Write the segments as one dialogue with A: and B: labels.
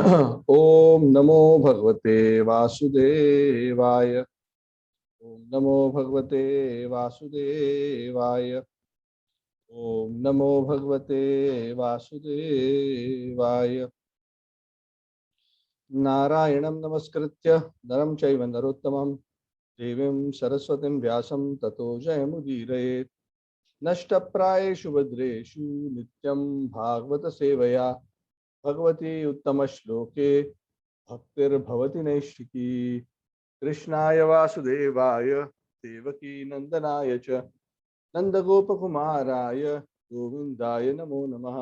A: ओम नमो भगवते वासुदेवाय। ओम नमो भगवते वासुदेवाय। ओम नमो भगवते वासुदेवाय। नारायणं नमस्कृत्य नरं चैव नरोत्तमं देवीं सरस्वतीं व्यासं ततो जयमुदीरयेत्। नष्टप्रायेषु भद्रेषु नित्यं भागवत सेवया भगवती उत्तमश्लोके भक्तिर्भवति नैष्ठिकी। कृष्णाय वासुदेवाय देवकी नंदनाय च नंदगोपकुमाराय गोविन्दाय नमो नमः।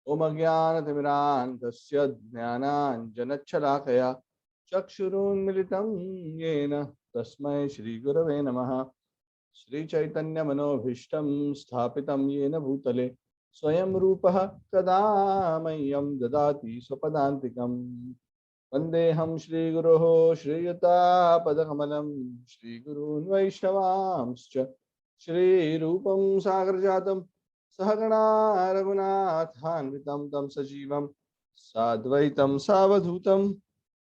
A: ओम अज्ञानतिमिरान्धस्य ज्ञानाञ्जनच्छलाकया चक्षुरुन्मिलितं येन तस्मै श्रीगुरवे नमः। श्रीचैतन्यमनोभीष्टं स्थापितं येन भूतले स्वयं रूपः कदा मह्यं ददाति स्वपदान्तिकम्। वन्देऽहं श्रीगुरोः श्रीयुतापदकमलं श्रीगुरून् वैष्णवांश्च श्रीरूपं सागरजातं सहगणा रघुनाथान्वितं तं सजीवं साद्वैतं सावधूतं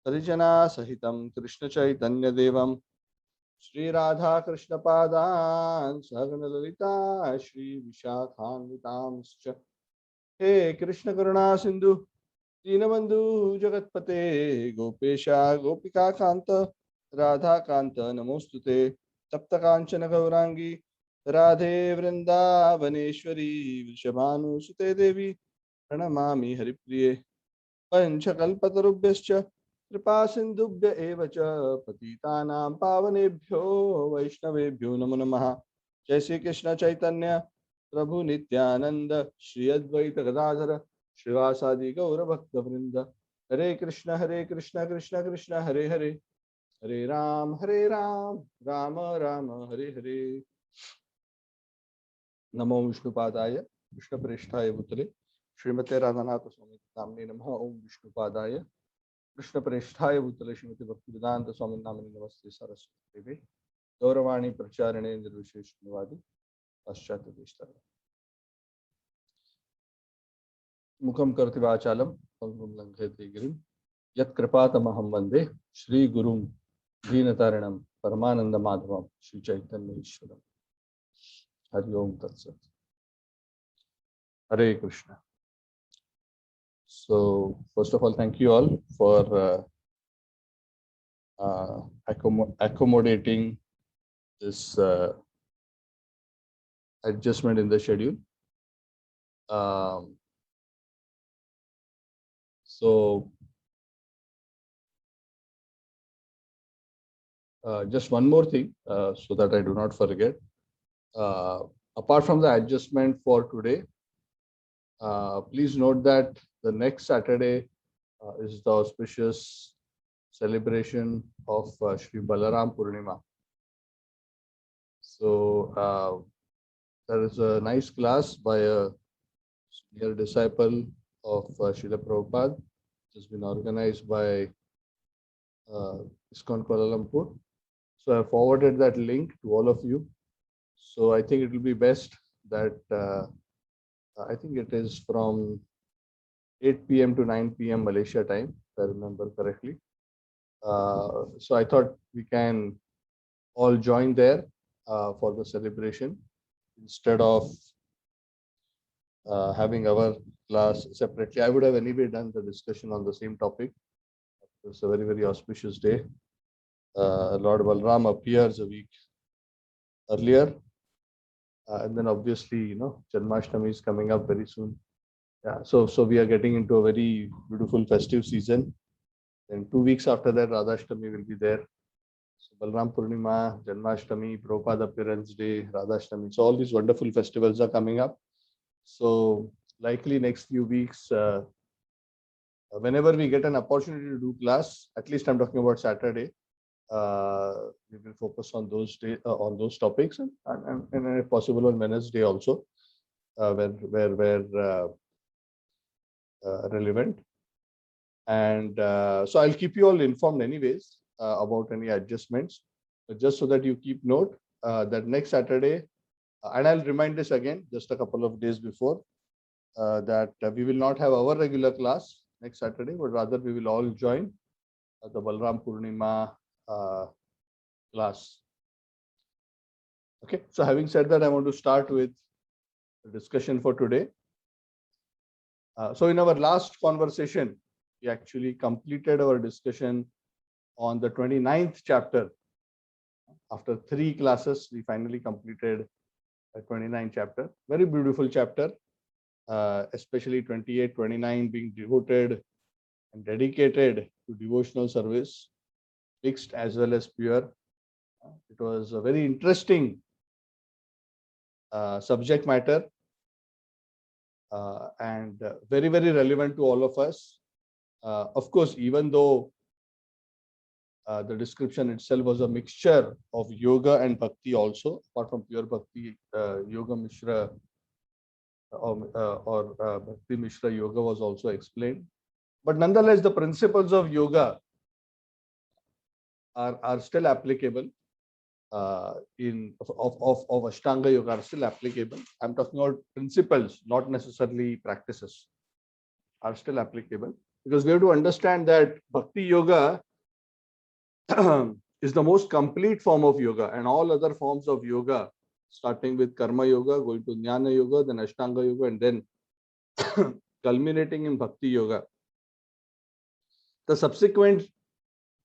A: परिजनासहितं कृष्णचैतन्यदेवं श्रीराधाकृष्णपादान् सहगणललिता श्रीविशाखान्वितांश्च। हे कृष्णकरुणा सिन्धु दीनबंधु जगतपते गोपेशा गोपिका कांत राधा कांत नमोस्तुते। तप्त कांचन गौरांगी राधे वृंदावनेश्वरी वृषभानुसुते देवी प्रणमामि हरिप्रिये। पंचकल्पतरुभ्यश्च कृपा सिन्धुभ्य एव च पतितानां पावनेभ्यो वैष्णवेभ्यो नमो नमः। जय श्री कृष्ण चैतन्य प्रभु नित्यानंद श्री अद्वैत गदाधर श्रीवासादि गौर भक्त वृंद। हरे कृष्ण कृष्ण कृष्ण हरे हरे, हरे राम राम राम हरे हरे। नमो विष्णुपादाय कृष्णप्रेष्ठाय भूतले श्रीमते राधानाथ स्वामी नाम्ने नमः। ओम विष्णुपादाय कृष्णप्रेष्ठाय भूतले श्रीमती भक्तिवेदांत स्वामी नामिने नमस्ते सरस्वती देवे गौरवाणी प्रचारिणे निर्विशेष शून्यवादी पाश्चात्य देशतारिणे। मुखम करति वाचालम पंगुम लंघयते गिरिं यत्कृपातमहं वन्दे श्रीगुरुं दीनतारिणं परमानंद माधवम श्री चैतन्य ईश्वरम। हरि ओम तत्सत। Hare Krishna. So first of all, thank you all for accommodating this adjustment in the schedule. So just one more thing, so that I do not forget. Apart from the adjustment for today, please note that the next Saturday is the auspicious celebration of Sri Balaram Purnima. So there is a nice class by a senior disciple of Srila Prabhupada, which has been organized by ISKCON Kuala Lumpur. So I forwarded that link to all of you. So I think it will be best that I think it is from 8 p.m. to 9 p.m. Malaysia time, if I remember correctly. So I thought we can all join there for the celebration instead of having our class separately. I would have anyway done the discussion on the same topic. It's a very, very auspicious day. Lord Balram appears a week earlier. And then obviously, you know, Janmashtami is coming up very soon. Yeah, so we are getting into a very beautiful festive season. And 2 weeks after that, Radhashtami will be there. So Balram Purnima, Janmashtami, Prabhupada appearance day, Radhashtami. So all these wonderful festivals are coming up. So likely next few weeks, whenever we get an opportunity to do class, at least I'm talking about Saturday, we will focus on those on those topics, and if possible on Wednesday also, where relevant. And so I'll keep you all informed anyways about any adjustments, but just so that you keep note that next Saturday, and I'll remind this again just a couple of days before, that we will not have our regular class. next Saturday, but rather we will all join the Balram Purnima class. Okay, so having said that, I want to start with the discussion for today. So in our last conversation, we actually completed our discussion on the 29th chapter. After 3 classes, we finally completed the 29th chapter. Very beautiful chapter, especially 28, 29 being devoted and dedicated to devotional service, mixed as well as pure. It was a very interesting subject matter and very, very relevant to all of us. Of course, even though the description itself was a mixture of yoga and bhakti also, apart from pure bhakti, yoga mishra or bhakti mishra yoga was also explained. But nonetheless, the principles of yoga are still applicable. Of Ashtanga yoga are still applicable. I'm talking about principles, not necessarily practices, are still applicable, because we have to understand that bhakti yoga is the most complete form of yoga, and all other forms of yoga, starting with karma yoga, going to jnana yoga, then Ashtanga yoga, and then culminating in bhakti yoga. The subsequent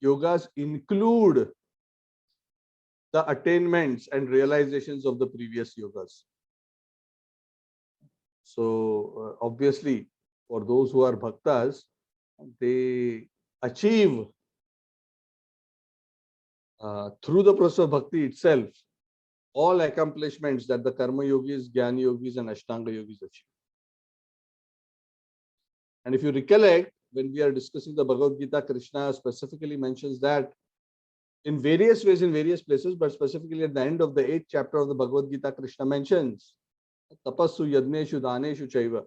A: yogas include the attainments and realizations of the previous yogas. So obviously, for those who are bhaktas, they achieve through the process of bhakti itself all accomplishments that the karma yogis, jnana yogis, and ashtanga yogis achieve. And if you recollect, when we are discussing the Bhagavad Gita, Krishna specifically mentions that in various ways, in various places, but specifically at the end of the 8th chapter of the Bhagavad Gita, Krishna mentions tapassu yadneshu daneshu chaiva.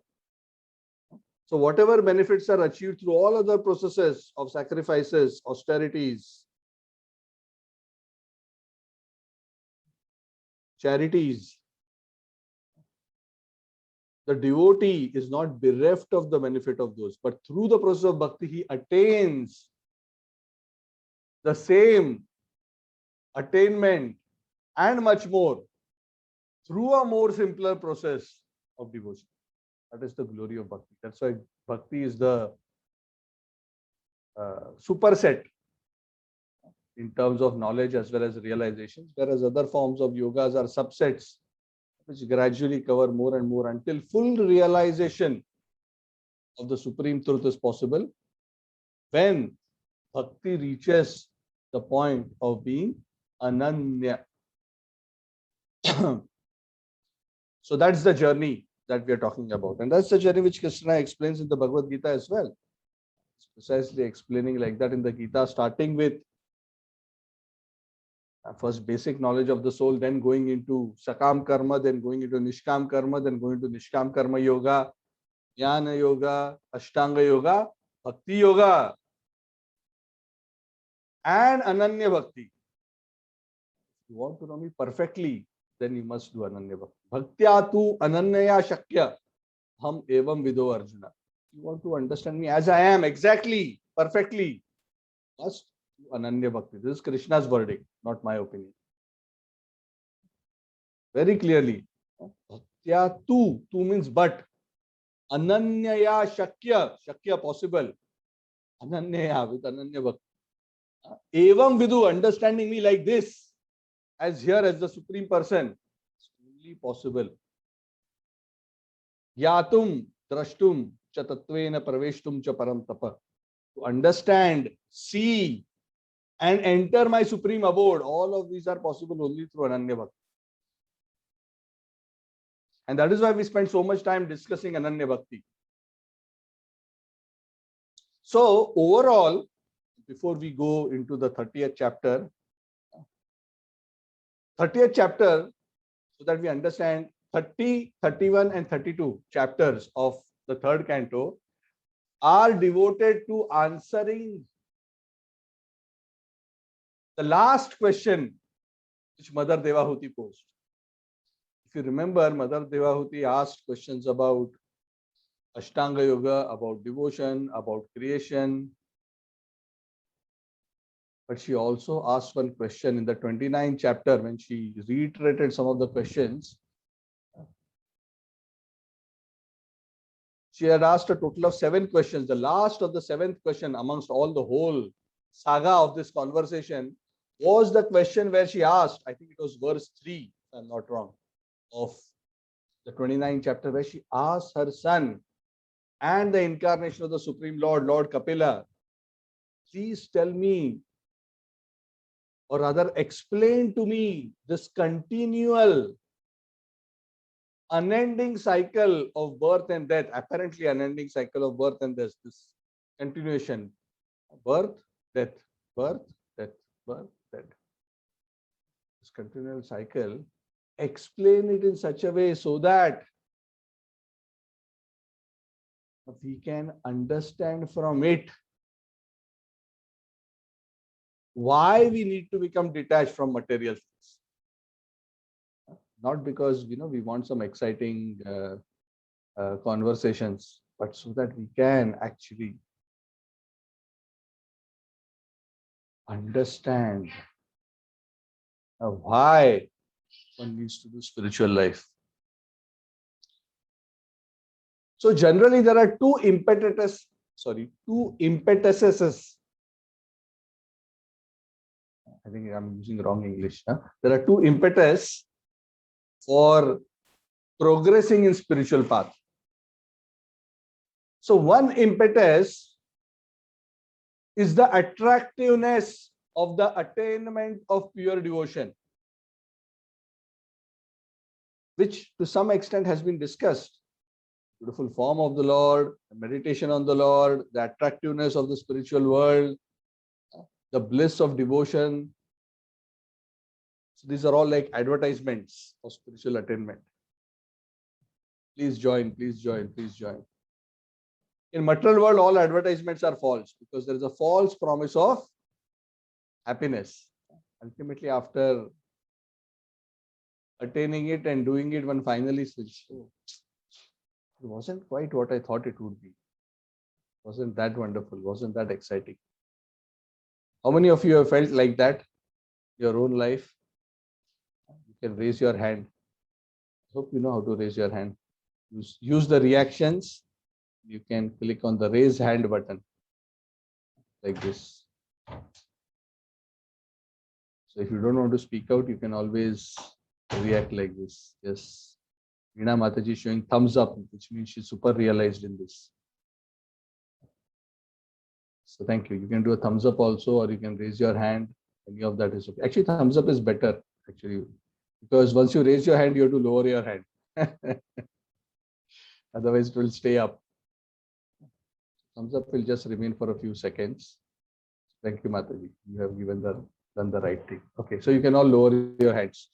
A: So whatever benefits are achieved through all other processes of sacrifices, austerities, charities, the devotee is not bereft of the benefit of those, but through the process of bhakti, he attains the same attainment and much more through a more simpler process of devotion. That is the glory of bhakti. That's why bhakti is the superset in terms of knowledge as well as realizations, whereas other forms of yogas are subsets which gradually cover more and more until full realization of the supreme truth is possible, when bhakti reaches the point of being ananya. So that's the journey that we are talking about, and that's the journey which Krishna explains in the Bhagavad Gita as well. It's precisely explaining like that in the Gita, starting with first basic knowledge of the soul, then going into sakam karma, then going into nishkam karma, then going to nishkam karma yoga, jnana yoga, ashtanga yoga, bhakti yoga, and ananya bhakti. If you want to know me perfectly, then you must do ananya bhakti. Bhaktya tu ananyaya shakya ham evam vido Arjuna. You want to understand me as I am, exactly, perfectly, must do ananya bhakti. This is Krishna's verdict, not my opinion. Very clearly, bhaktya tu means but, ananyaya shakya possible, ananyaya with ananya bhakti. Evam vidu, understanding me like this, as here as the supreme person, it's only possible. Yatum drashtum cha tattvena praveshtum cha param tapa. To understand, see, and enter my supreme abode, all of these are possible only through ananya bhakti. And that is why we spend so much time discussing ananya bhakti. So overall, before we go into the 30th chapter, so that we understand 30, 31, and 32 chapters of the 3rd canto are devoted to answering the last question which Mother Devahuti posed. If you remember, Mother Devahuti asked questions about Ashtanga Yoga, about devotion, about creation. But she also asked one question in the 29th chapter when she reiterated some of the questions. She had asked a total of 7 questions. The last of the 7th question amongst all the whole saga of this conversation was the question where she asked, I think it was verse 3, if I'm not wrong, of the 29th chapter, where she asked her son and the incarnation of the Supreme Lord, Lord Kapila, please tell me, or rather explain to me, this continual unending cycle of birth and death, apparently unending cycle of birth and death, this continuation, birth, death, birth, death, birth, death. This continual cycle, explain it in such a way so that we can understand from it why we need to become detached from material things. Not because we want some exciting conversations, but so that we can actually understand why one needs to do spiritual life. So generally there are two impetuses. I think I'm using wrong English. There are two impetus for progressing in spiritual path. So one impetus is the attractiveness of the attainment of pure devotion, which to some extent has been discussed. Beautiful form of the Lord, meditation on the Lord, the attractiveness of the spiritual world, the bliss of devotion. So these are all like advertisements of spiritual attainment. Please join, please join, please join. In material world, all advertisements are false because there is a false promise of happiness. Ultimately, after attaining it and doing it, one finally says, oh, it wasn't quite what I thought it would be. Wasn't that wonderful? Wasn't that exciting? How many of you have felt like that in your own life? You can raise your hand. I hope you know how to raise your hand. Use the reactions. You can click on the raise hand button like this. So if you don't want to speak out, you can always react like this. Yes. Veena Mataji is showing thumbs up, which means she's super realized in this. So thank you. You can do a thumbs up also, or you can raise your hand. Any of that is okay. Actually, thumbs up is better, actually, because once you raise your hand, you have to lower your hand. Otherwise, it will stay up. Thumbs up will just remain for a few seconds. Thank you, Mataji. You have done the right thing. Okay, so you can all lower your hands.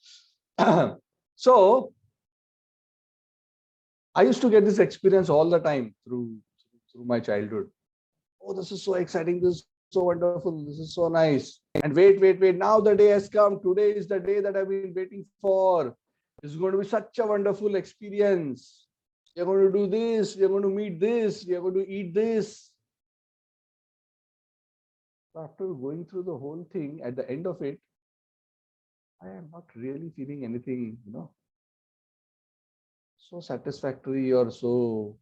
A: So I used to get this experience all the time through my childhood. Oh, this is so exciting. This is so wonderful. This is so nice. And wait. Now the day has come. Today is the day that I've been waiting for. This is going to be such a wonderful experience. We are going to do this. We are going to meet this. We are going to eat this. After going through the whole thing, at the end of it, I am not really feeling anything, so satisfactory or so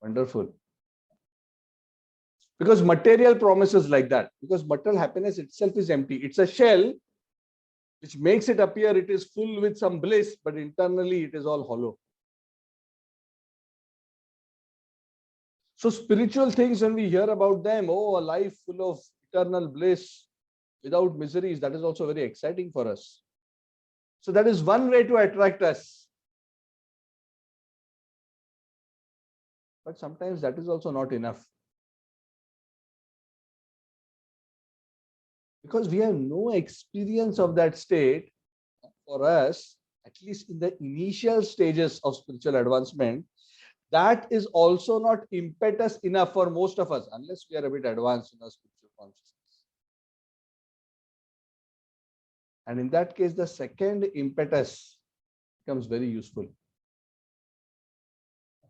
A: wonderful. Because material promises like that. Because material happiness itself is empty. It's a shell which makes it appear it is full with some bliss, but internally it is all hollow. So spiritual things, when we hear about them, oh, a life full of eternal bliss without miseries, that is also very exciting for us. So that is one way to attract us. But sometimes that is also not enough. Because we have no experience of that state, for us, at least in the initial stages of spiritual advancement, that is also not impetus enough for most of us, unless we are a bit advanced in our spiritual consciousness. And in that case, the second impetus becomes very useful.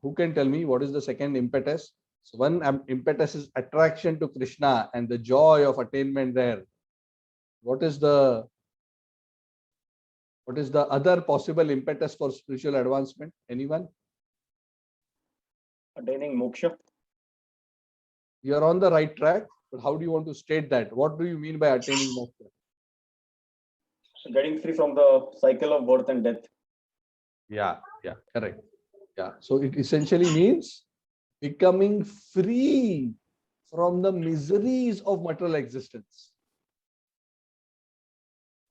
A: Who can tell me what is the second impetus? So one impetus is attraction to Krishna and the joy of attainment there. What is the other possible impetus for spiritual advancement? Anyone?
B: Attaining moksha.
A: You are on the right track, but how do you want to state that? What do you mean by attaining moksha?
B: Getting free from the cycle of birth and death.
A: Yeah, correct. Yeah, so it essentially means becoming free from the miseries of material existence.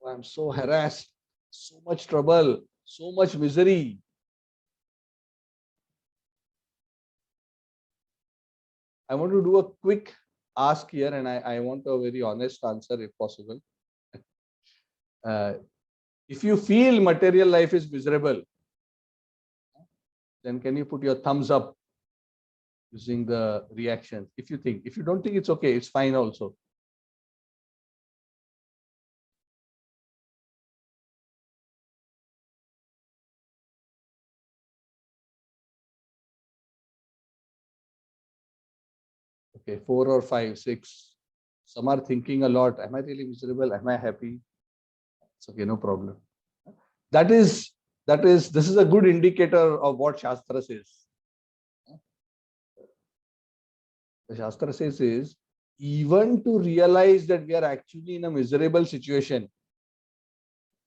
A: I'm so harassed, so much trouble, so much misery. I want to do a quick ask here, and I want a very honest answer if possible. If you feel material life is miserable, then can you put your thumbs up using the reaction? If you think, if you don't think, it's okay, it's fine also. Okay, 4 or 5, 6. Some are thinking a lot. Am I really miserable? Am I happy? It's okay, no problem. This is a good indicator of what Shastra says. The Shastra says is, even to realize that we are actually in a miserable situation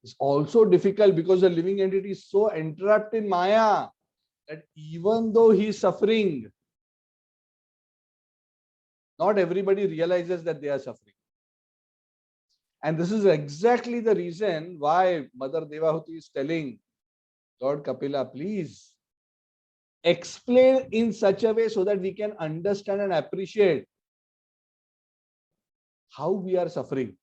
A: is also difficult, because the living entity is so entrapped in Maya that even though he is suffering, not everybody realizes that they are suffering. And this is exactly the reason why Mother Devahuti is telling Lord Kapila, please explain in such a way so that we can understand and appreciate how we are suffering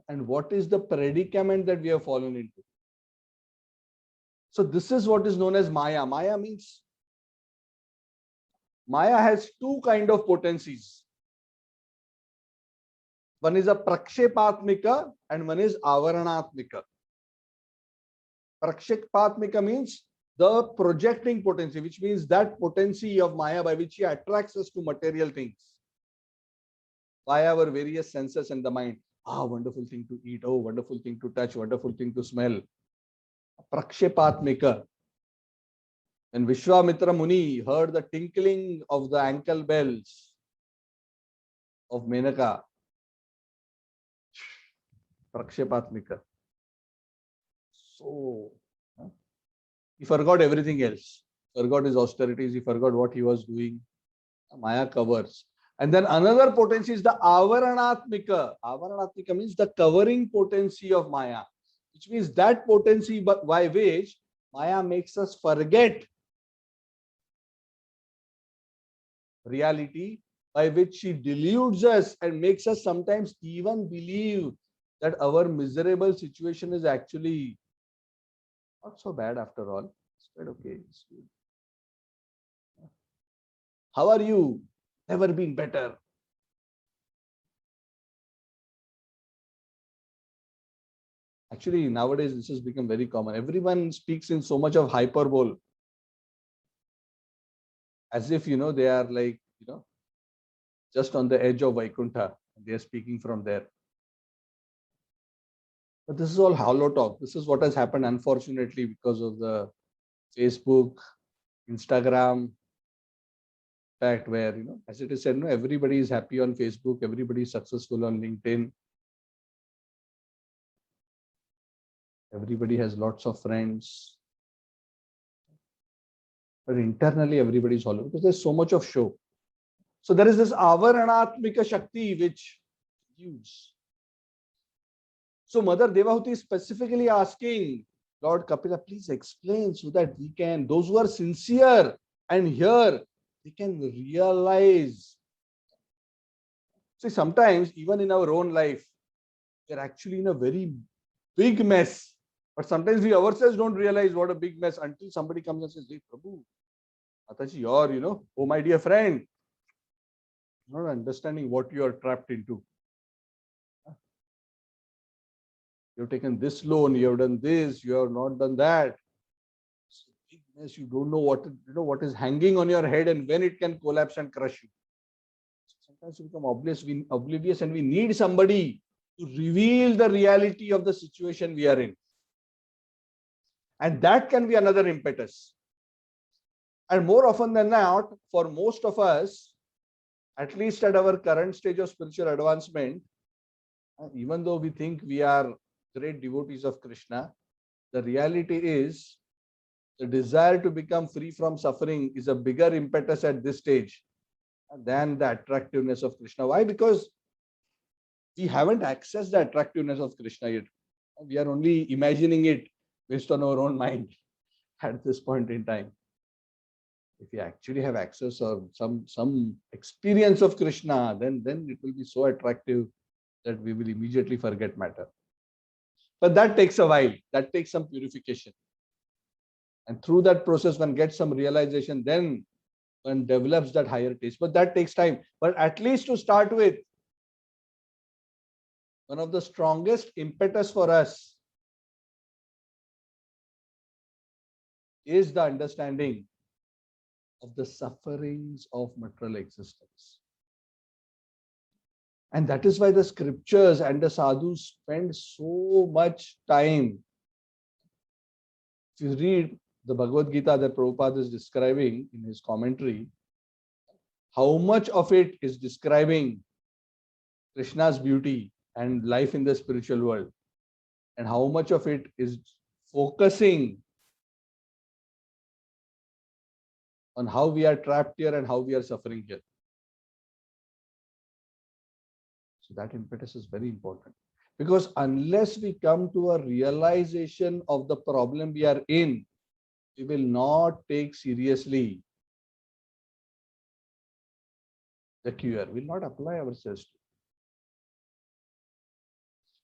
A: and what is the predicament that we have fallen into. So this is what is known as Maya. Maya has two kind of potencies. One is a prakshepatmika and one is avaranatmika. Prakshepatmika means the projecting potency, which means that potency of Maya by which he attracts us to material things by our various senses and the mind. Wonderful thing to eat. Oh, wonderful thing to touch. Wonderful thing to smell. Prakshepatmika. When Vishwamitra Muni heard the tinkling of the ankle bells of Menaka, Prakshepatmika. So he forgot everything else. Forgot his austerities. He forgot what he was doing. Maya covers. And then another potency is the avaranatmika. Avaranatmika means the covering potency of Maya, which means that potency by which Maya makes us forget reality, by which she deludes us and makes us sometimes even believe that our miserable situation is actually not so bad after all. It's quite okay. It's good. How are you? Never been better. Actually, nowadays this has become very common. Everyone speaks in so much of hyperbole, as if they are like just on the edge of Vaikuntha. They are speaking from there. But this is all hollow talk. This is what has happened, unfortunately, because of the Facebook, Instagram fact, where as it is said, everybody is happy on Facebook, everybody is successful on LinkedIn, everybody has lots of friends, but internally everybody is hollow because there's so much of show. So there is this avaranatmika shakti which huge. So Mother Devahuti is specifically asking Lord Kapila, please explain so that we can, those who are sincere and here, they can realize. See, sometimes even in our own life, we're actually in a very big mess. But sometimes we ourselves don't realize what a big mess until somebody comes and says, hey, Prabhu, Mataji, you're, oh my dear friend, not understanding what you are trapped into. You've taken this loan, you have done this, you have not done that. It's a big Yes, you don't know what is hanging on your head and when it can collapse and crush you. Sometimes we become oblivious, and we need somebody to reveal the reality of the situation we are in. And that can be another impetus. And more often than not, for most of us, at least at our current stage of spiritual advancement, even though we think we are great devotees of Krishna, the reality is the desire to become free from suffering is a bigger impetus at this stage than the attractiveness of Krishna. Why? Because we haven't accessed the attractiveness of Krishna yet. We are only imagining it based on our own mind at this point in time. If we actually have access or some experience of Krishna, then it will be so attractive that we will immediately forget matter. But that takes a while. That takes some purification. And through that process, one gets some realization, then one develops that higher taste. But that takes time. But at least to start with, one of the strongest impetus for us is the understanding of the sufferings of material existence. And that is why the scriptures and the sadhus spend so much time. If you read the Bhagavad Gita that Prabhupada is describing in his commentary, how much of it is describing Krishna's beauty and life in the spiritual world, and how much of it is focusing on how we are trapped here and how we are suffering here. So that impetus is very important, because unless we come to a realization of the problem we are in, we will not take seriously the cure, we will not apply ourselves to it.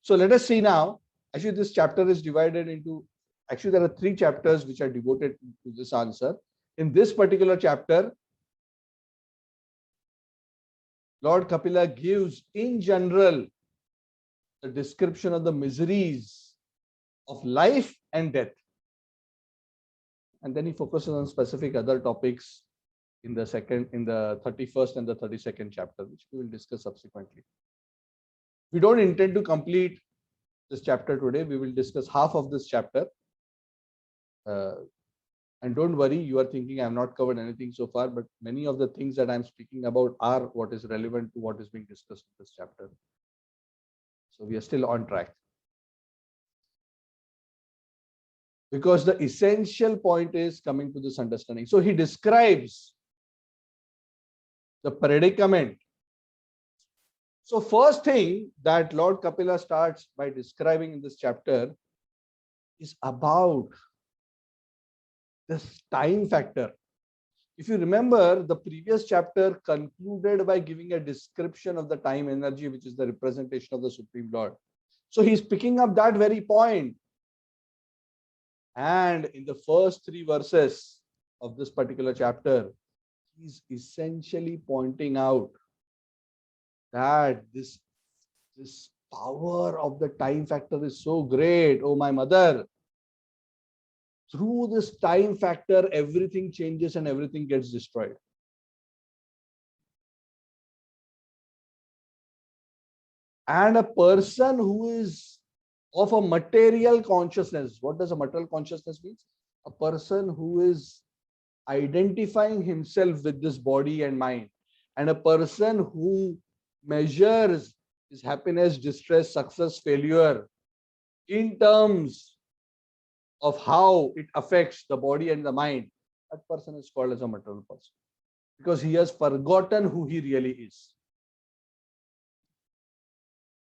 A: So let us see now. Actually, this chapter is divided into, actually there are 3 chapters which are devoted to this answer. In this particular chapter, Lord Kapila gives in general the description of the miseries of life and death. And then he focuses on specific other topics in the 31st and the 32nd chapter, which we will discuss subsequently. We don't intend to complete this chapter today. We will discuss half of this chapter. And don't worry, you are thinking I have not covered anything so far, but many of the things that I'm speaking about are what is relevant to what is being discussed in this chapter. So we are still on track. Because the essential point is coming to this understanding. So he describes the predicament. So first thing that Lord Kapila starts by describing in this chapter is about this time factor. If you remember, the previous chapter concluded by giving a description of the time energy, which is the representation of the Supreme Lord. So he's picking up that very point. And in the first 3 verses of this particular chapter, he's essentially pointing out that this power of the time factor is so great. Oh, my mother. Through this time factor, everything changes and everything gets destroyed. And a person who is of a material consciousness, what does a material consciousness mean? A person who is identifying himself with this body and mind, and a person who measures his happiness, distress, success, failure in terms of how it affects the body and the mind, that person is called as a material person, because he has forgotten who he really is.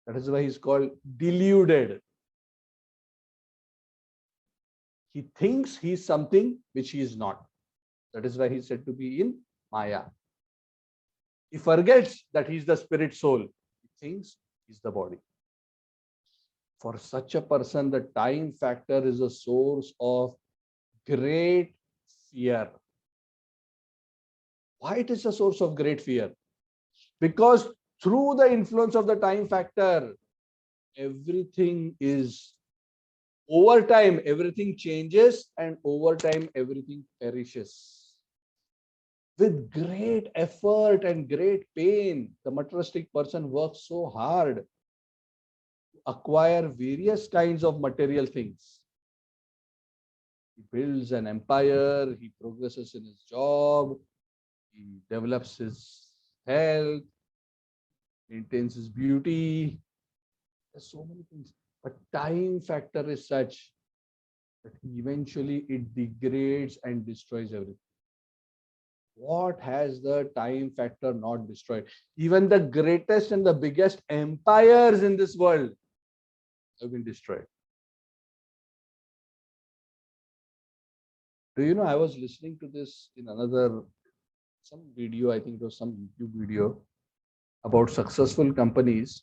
A: That is why he's called deluded. He thinks he is something which he is not. That is why he is said to be in Maya. He forgets that he is the spirit soul. He thinks he is the body. For such a person, the time factor is a source of great fear. Why it is a source of great fear? Because through the influence of the time factor, everything is Over time, everything changes, and over time, everything perishes. With great effort and great pain, the materialistic person works so hard to acquire various kinds of material things. He builds an empire, he progresses in his job, he develops his health, maintains his beauty. There's so many things. But time factor is such that eventually it degrades and destroys everything. What has the time factor not destroyed? Even the greatest and the biggest empires in this world have been destroyed. Do you know, I was listening to this in some video, I think it was some YouTube video about successful companies.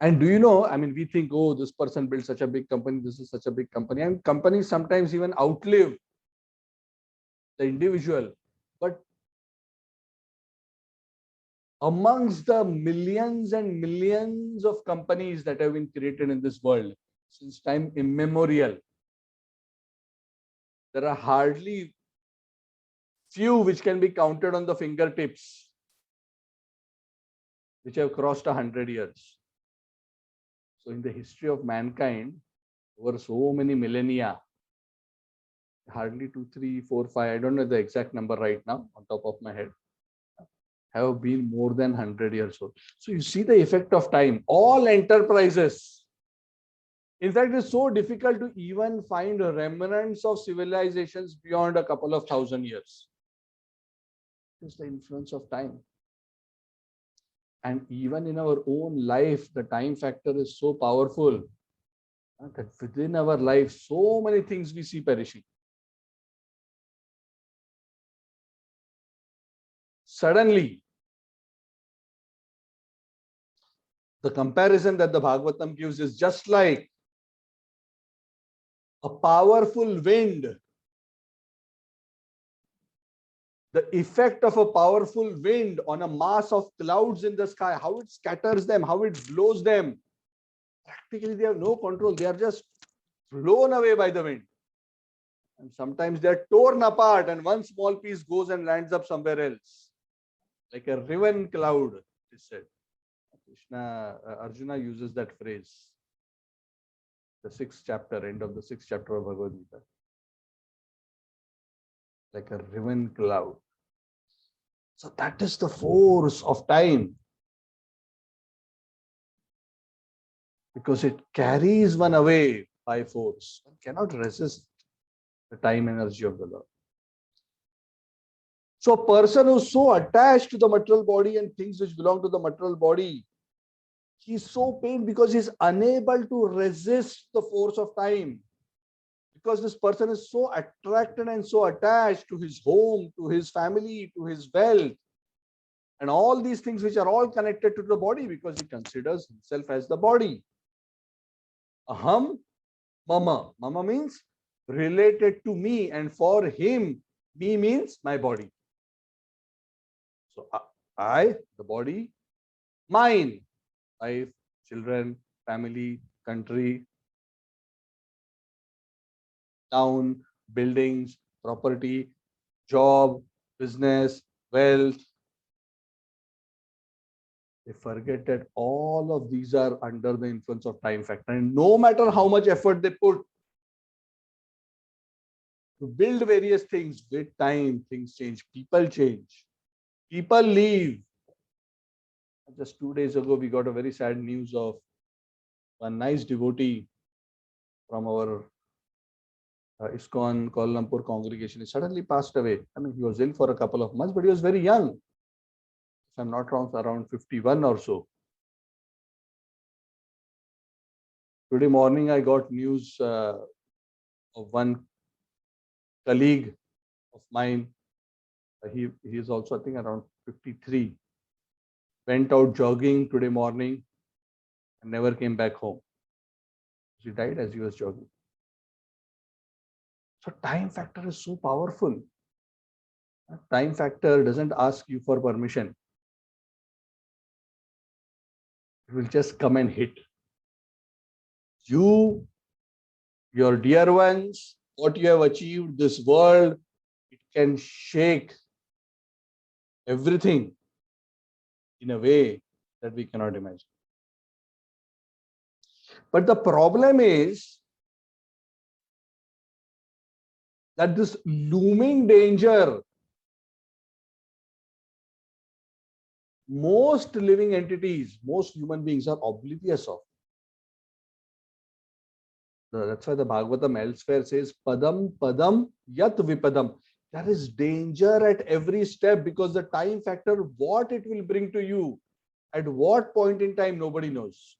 A: And do you know, I mean, we think, oh, this person built such a big company, this is such a big company. And companies sometimes even outlive the individual. But amongst the millions and millions of companies that have been created in this world since time immemorial, there are hardly few which can be counted on the fingertips, which have crossed 100 years. So in the history of mankind, over so many millennia, hardly 2, 3, 4, 5, I don't know the exact number right now on top of my head, have been more than 100 years old. So you see the effect of time. All enterprises, in fact, it's so difficult to even find remnants of civilizations beyond a couple of thousand years. It's the influence of time. And even in our own life, the time factor is so powerful that within our life, so many things we see perishing. Suddenly, the comparison that the Bhagavatam gives is just like a powerful wind. The effect of a powerful wind on a mass of clouds in the sky, how it scatters them, how it blows them. Practically, they have no control. They are just blown away by the wind. And sometimes they are torn apart, and one small piece goes and lands up somewhere else. Like a riven cloud, it is said. Arjuna uses that phrase. The 6th chapter, end of the 6th chapter of Bhagavad Gita. Like a riven cloud. So that is the force of time. Because it carries one away by force. One cannot resist the time energy of the Lord. So a person who is so attached to the material body and things which belong to the material body, he is so pained because he is unable to resist the force of time. Because this person is so attracted and so attached to his home, to his family, to his wealth, and all these things which are all connected to the body, because he considers himself as the body. Aham mama. Mama means related to me, and for him, me means my body. So I, the body, mine, wife, children, family, country, town, buildings, property, job, business, wealth. They forget that all of these are under the influence of time factor. And no matter how much effort they put to build various things, with time, things change. People change. People leave. Just 2 days ago, we got a very sad news of one nice devotee from our ISKCON Kuala Lumpur congregation. He suddenly passed away. I mean, he was ill for a couple of months, but he was very young. If I'm not wrong, around 51 or so. Today morning, I got news of one colleague of mine. He is also, I think, around 53. Went out jogging today morning and never came back home. He died as he was jogging. So time factor is so powerful. Time factor doesn't ask you for permission. It will just come and hit. You your dear ones, what you have achieved, this world, it can shake everything in a way that we cannot imagine. But the problem is that this looming danger, most living entities, most human beings are oblivious of. That's why the Bhagavatam elsewhere says, Padam Padam Yat Vipadam. There is danger at every step because the time factor, what it will bring to you, at what point in time, nobody knows.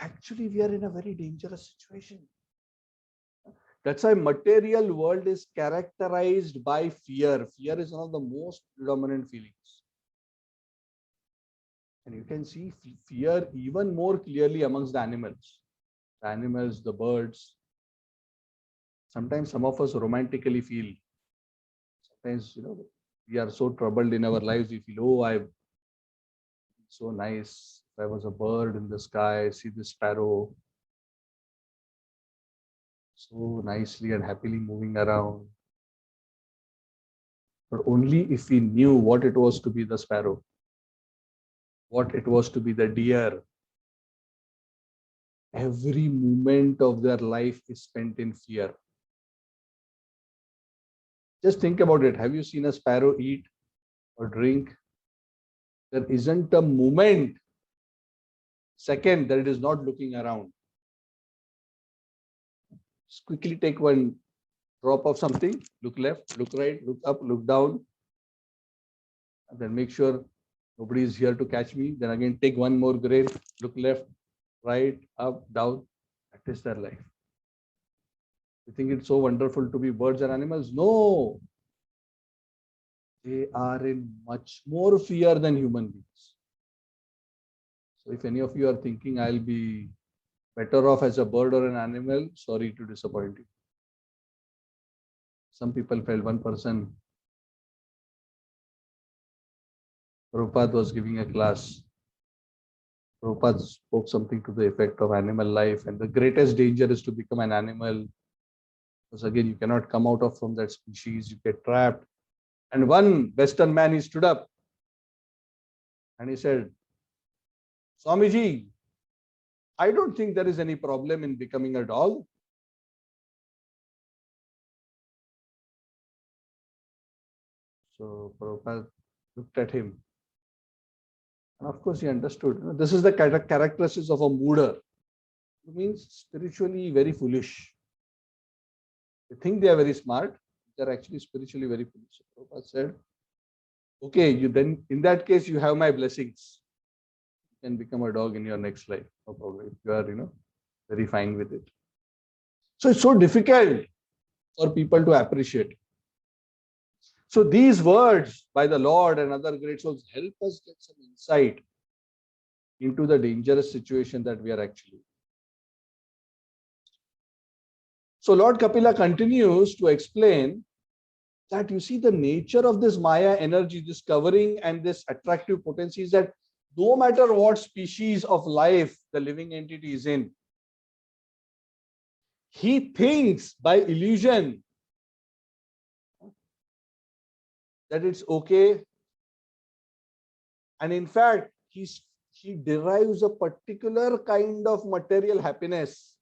A: Actually, we are in a very dangerous situation. That's why material world is characterized by fear. Fear is one of the most predominant feelings. And you can see fear even more clearly amongst the animals. The animals, the birds. Sometimes some of us romantically feel. Sometimes, we are so troubled in our lives. We feel, oh, I'm so nice. If I was a bird in the sky, see this sparrow so nicely and happily moving around. But only if we knew what it was to be the sparrow, what it was to be the deer. Every moment of their life is spent in fear. Just think about it. Have you seen a sparrow eat or drink? There isn't a moment, second, that it is not looking around. Just quickly take one drop of something, look left, look right, look up, look down, and then make sure nobody is here to catch me. Then again, take one more grain, look left, right, up, down. That is their life. You think it's so wonderful to be birds and animals? No. They are in much more fear than human beings. So if any of you are thinking I'll be better off as a bird or an animal, sorry to disappoint you. Some people felt, one person, Prabhupada was giving a class. Prabhupada spoke something to the effect of animal life, and the greatest danger is to become an animal. Because again, you cannot come out of from that species, you get trapped. And one Western man, he stood up and he said, Swamiji, I don't think there is any problem in becoming a dog. So Prabhupada looked at him. And of course, he understood. This is the characteristics of a mooder. It means spiritually very foolish. They think they are very smart. They're actually spiritually very foolish. So Prabhupada said, okay, you then in that case, you have my blessings. You can become a dog in your next life. No problem. If you are, very fine with it. So it's so difficult for people to appreciate. So these words by the Lord and other great souls help us get some insight into the dangerous situation that we are actually. So Lord Kapila continues to explain that you see the nature of this Maya energy, this covering and this attractive potency is that no matter what species of life the living entity is in, he thinks by illusion that it's okay. And in fact, he derives a particular kind of material happiness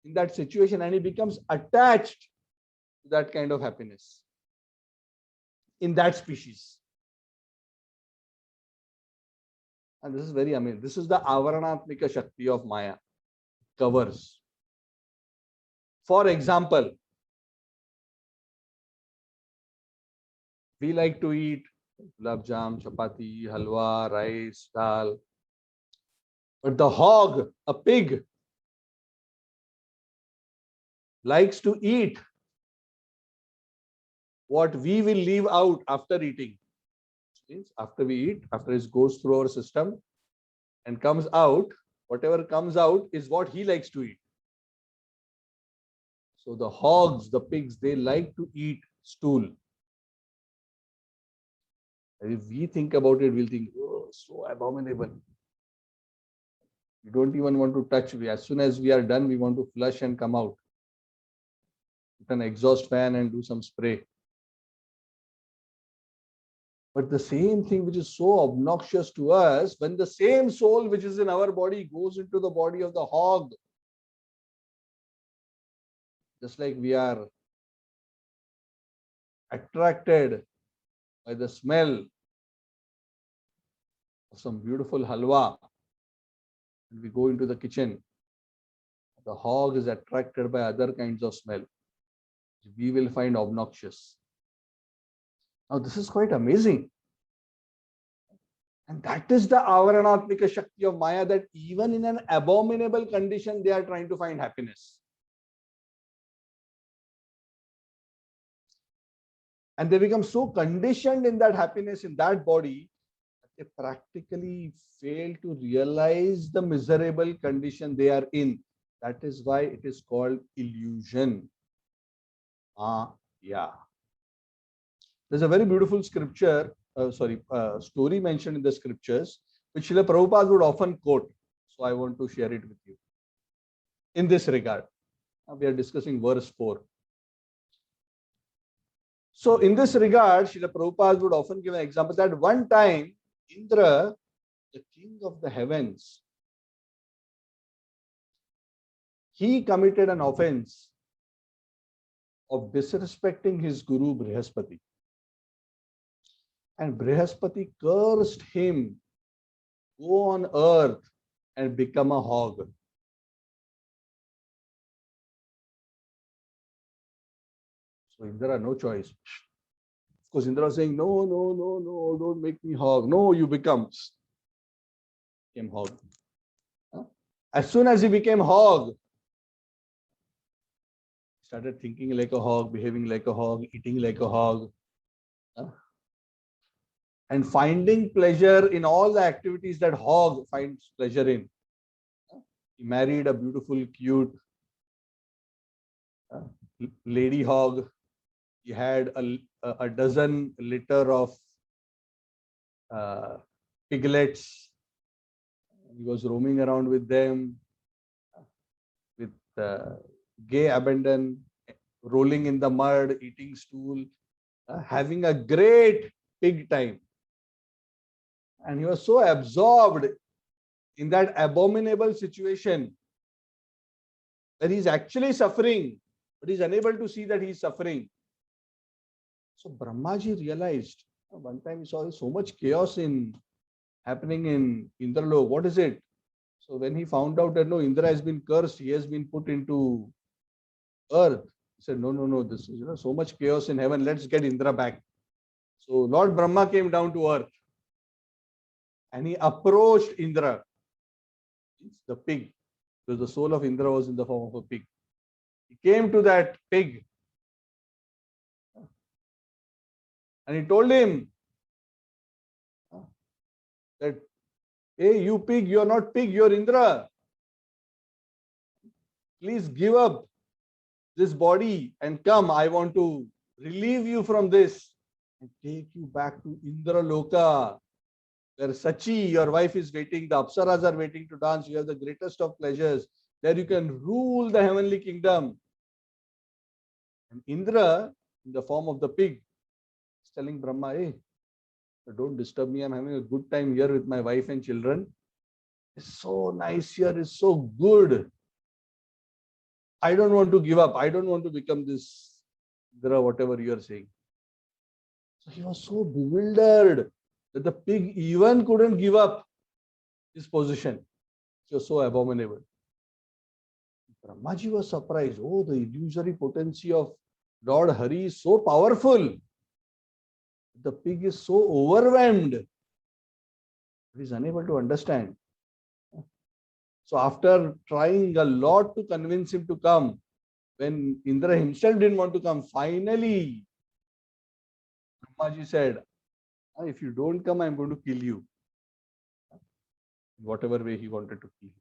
A: in that situation, and he becomes attached to that kind of happiness in that species. And this is very amazing. This is the Avaranatmika Shakti of Maya. Covers. For example, we like to eat gulab jam, chapati, halwa, rice, dal. But the hog, a pig, likes to eat what we will leave out after eating. Means after we eat, after it goes through our system and comes out, whatever comes out is what he likes to eat. So the hogs, the pigs, they like to eat stool. And if we think about it, we'll think, oh, so abominable. We don't even want to touch. As soon as we are done, we want to flush and come out. Put an exhaust fan and do some spray. But the same thing which is so obnoxious to us, when the same soul which is in our body goes into the body of the hog, just like we are attracted by the smell of some beautiful halwa, and we go into the kitchen, the hog is attracted by other kinds of smell we will find obnoxious. Now this is quite amazing. And that is the avaranatmika shakti of Maya, that even in an abominable condition, they are trying to find happiness. And they become so conditioned in that happiness, in that body, that they practically fail to realize the miserable condition they are in. That is why it is called illusion. Yeah. There's a very beautiful scripture, story mentioned in the scriptures, which Srila Prabhupada would often quote. So I want to share it with you. In this regard, we are discussing verse 4. So in this regard, Srila Prabhupada would often give an example that one time, Indra, the king of the heavens, he committed an offense of disrespecting his guru Brihaspati. And Brihaspati cursed him, go on earth and become a hog. So Indra, no choice. Of course, Indra was saying, no, don't make me hog. No, you become hog. As soon as he became hog, he started thinking like a hog, behaving like a hog, eating like a hog. And finding pleasure in all the activities that hog finds pleasure in. He married a beautiful, cute lady hog. He had a dozen litter of piglets. He was roaming around with them with gay abandon, rolling in the mud, eating stool, having a great pig time. And he was so absorbed in that abominable situation that he's actually suffering, but he's unable to see that he's suffering. So Brahmaji realized, one time he saw so much chaos happening in Indralok. What is it? So when he found out that no, Indra has been cursed, he has been put into earth. He said, no, this is so much chaos in heaven. Let's get Indra back. So Lord Brahma came down to earth. And he approached Indra, the pig, because the soul of Indra was in the form of a pig. He came to that pig and he told him that, hey, you pig, you're not pig, you're Indra. Please give up this body and come. I want to relieve you from this and take you back to Indra Loka, where Sachi, your wife, is waiting, the Apsaras are waiting to dance, you have the greatest of pleasures. There you can rule the heavenly kingdom. And Indra, in the form of the pig, is telling Brahma, hey, don't disturb me, I'm having a good time here with my wife and children. It's so nice here, it's so good. I don't want to give up, I don't want to become this Indra, whatever you are saying. So he was so bewildered that the pig even couldn't give up his position. It was so abominable. Brahmaji was surprised. Oh, the illusory potency of Lord Hari is so powerful. The pig is so overwhelmed. He is unable to understand. So after trying a lot to convince him to come, when Indra himself didn't want to come, finally, Brahmaji said, if you don't come, I'm going to kill you. In whatever way he wanted to kill you.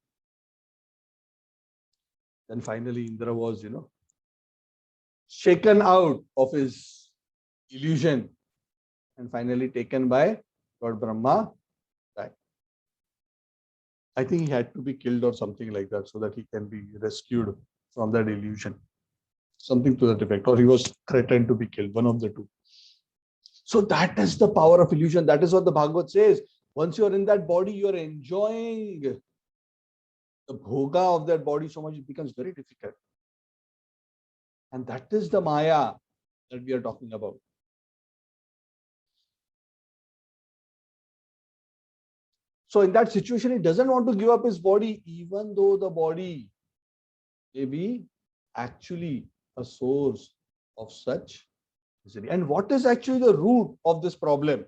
A: Then finally Indra was, shaken out of his illusion and finally taken by Lord Brahma. Right. I think he had to be killed or something like that so that he can be rescued from that illusion. Something to that effect. Or he was threatened to be killed, one of the two. So that is the power of illusion. That is what the Bhagavad says. Once you're in that body, you're enjoying the bhoga of that body so much, it becomes very difficult. And that is the Maya that we are talking about. So in that situation, he doesn't want to give up his body, even though the body may be actually a source of such misery. And what is actually the root of this problem?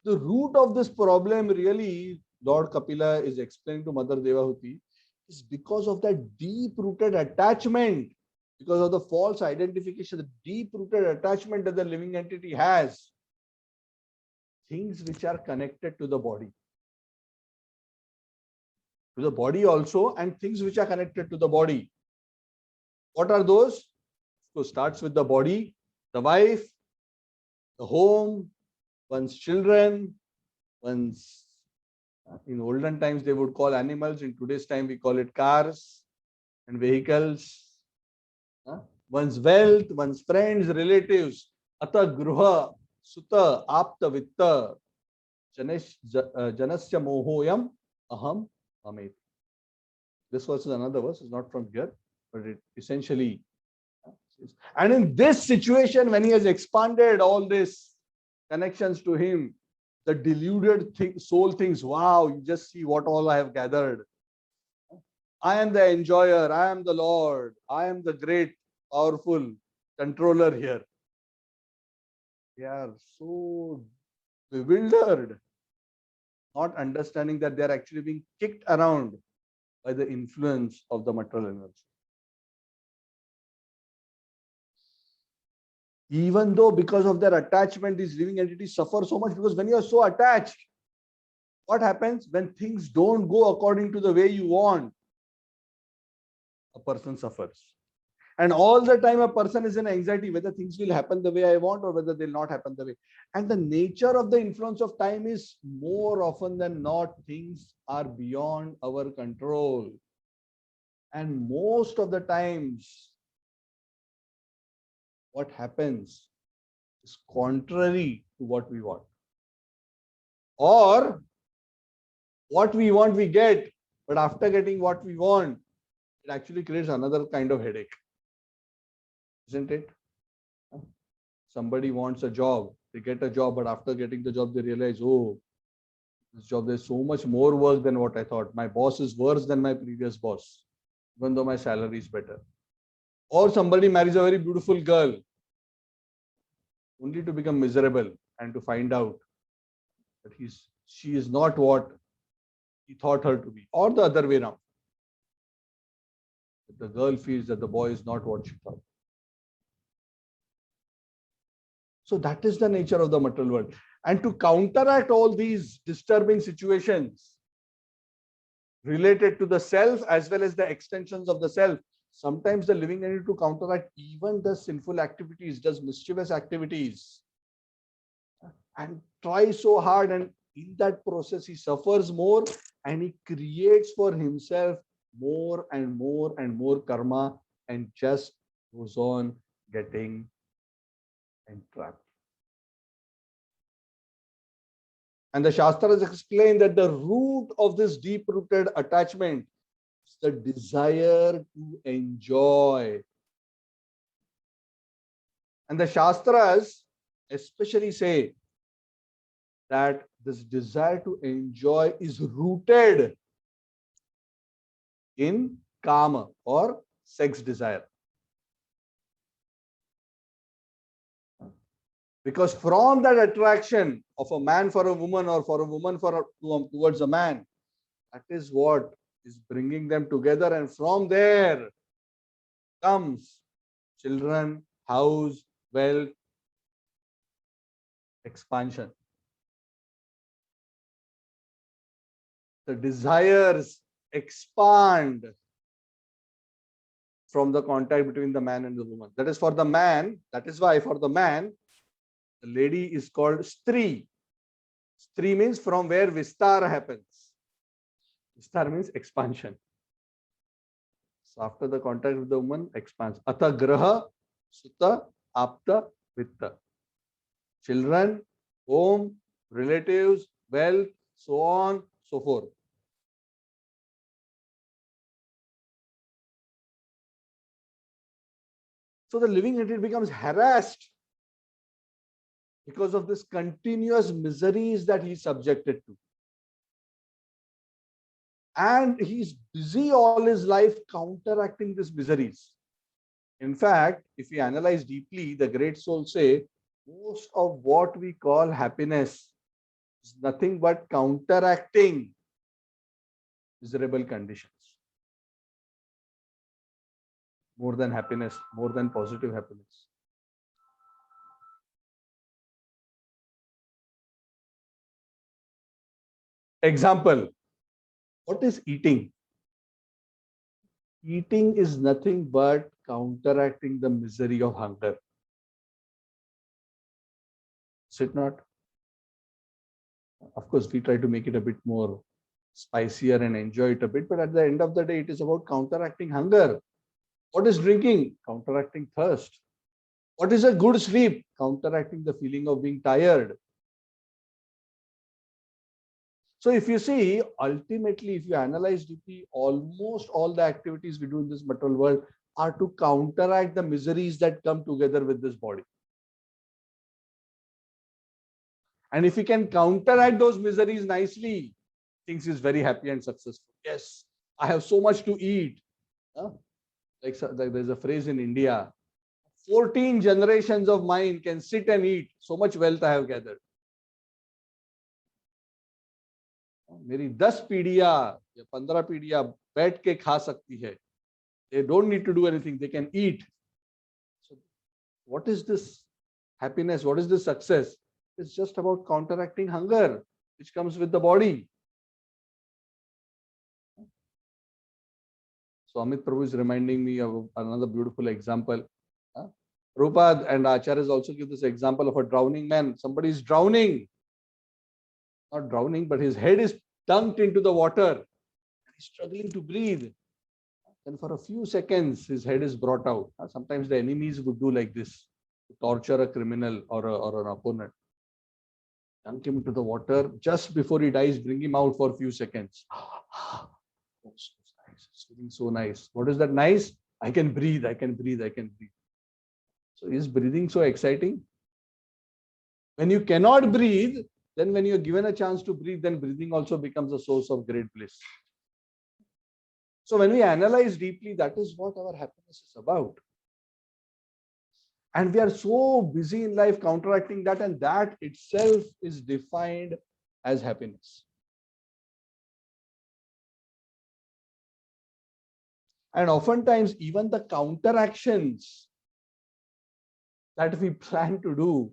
A: The root of this problem really, Lord Kapila is explaining to Mother Devahuti, is because of that deep-rooted attachment, because of the false identification, the deep-rooted attachment that the living entity has, things which are connected to the body. To the body also, and things which are connected to the body. What are those? So starts with the body, the wife, the home, one's children, one's, in olden times they would call animals, in today's time we call it cars and vehicles, one's wealth, one's friends, relatives, ata gruha, sutta, apta vitta, janasya mohoyam aham amit. This verse is another verse, it's not from here, but it essentially. And in this situation, when he has expanded all these connections to him, the deluded soul thinks, wow, you just see what all I have gathered. I am the enjoyer, I am the Lord, I am the great, powerful controller here. They are so bewildered, not understanding that they are actually being kicked around by the influence of the material energy. Even though because of their attachment, these living entities suffer so much, because when you are so attached, what happens when things don't go according to the way you want? A person suffers. And all the time a person is in anxiety whether things will happen the way I want or whether they'll not happen the way. And the nature of the influence of time is more often than not, things are beyond our control. And most of the times, what happens is contrary to what we want. Or what we want, we get, but after getting what we want, it actually creates another kind of headache. Isn't it? Somebody wants a job, they get a job, but after getting the job, they realize, oh, this job, there's so much more work than what I thought. My boss is worse than my previous boss, even though my salary is better. Or somebody marries a very beautiful girl, only to become miserable and to find out that she is not what he thought her to be, or the other way around. The girl feels that the boy is not what she thought. So that is the nature of the material world. And to counteract all these disturbing situations related to the self as well as the extensions of the self, sometimes the living entity, to counteract even the sinful activities, does mischievous activities and tries so hard, and in that process he suffers more and he creates for himself more and more and more karma, and just goes on getting entrapped. And the Shastras explain that the root of this deep-rooted attachment is the desire to enjoy. And the Shastras especially say that this desire to enjoy is rooted in kama, or sex desire. Because from that attraction of a man for a woman, or for a woman towards a man, that is what is bringing them together. And from there comes children, house, wealth, expansion. The desires expand from the contact between the man and the woman. That is for the man. That is why for the man, the lady is called Stri. Stri means from where Vistar happens. Vistar means expansion. So after the contact with the woman, expands. Atha graha, sutta, apta, vitta. Children, home, relatives, wealth, so on, so forth. So the living entity becomes harassed because of this continuous miseries that he's subjected to. And he's busy all his life counteracting these miseries. In fact, if we analyze deeply, the great souls say most of what we call happiness is nothing but counteracting miserable conditions. More than happiness, more than positive happiness. Example, what is eating? Eating is nothing but counteracting the misery of hunger. Is it not? Of course, we try to make it a bit more spicier and enjoy it a bit, but at the end of the day, it is about counteracting hunger. What is drinking? Counteracting thirst. What is a good sleep? Counteracting the feeling of being tired. So if you see, ultimately, if you analyze deeply, almost all the activities we do in this material world are to counteract the miseries that come together with this body. And if we can counteract those miseries nicely, things is very happy and successful. Yes, I have so much to eat. Like there's a phrase in India, 14 generations of mine can sit and eat. So much wealth I have gathered. मेरी 10 पीढ़ियां या 15 पीढ़ियां बैठ के खा सकती है. They don't need to do anything. They can eat. So what is this happiness? What is this success? It's just about counteracting hunger, which comes with the body. So Amit Prabhu is reminding me of another beautiful example. Prabhupada and Acharyas also give this example of a drowning man. Somebody is drowning. Not drowning, but his head is dunked into the water. He's struggling to breathe. Then for a few seconds, his head is brought out. Sometimes the enemies would do like this, to torture a criminal or an opponent. Dunk him into the water. Just before he dies, bring him out for a few seconds. Oh, so nice. It's feeling so nice. What is that nice? I can breathe, I can breathe, I can breathe. So is breathing so exciting? When you cannot breathe, then when you're given a chance to breathe, then breathing also becomes a source of great bliss. So when we analyze deeply, that is what our happiness is about. And we are so busy in life counteracting that, and that itself is defined as happiness. And oftentimes, even the counteractions that we plan to do,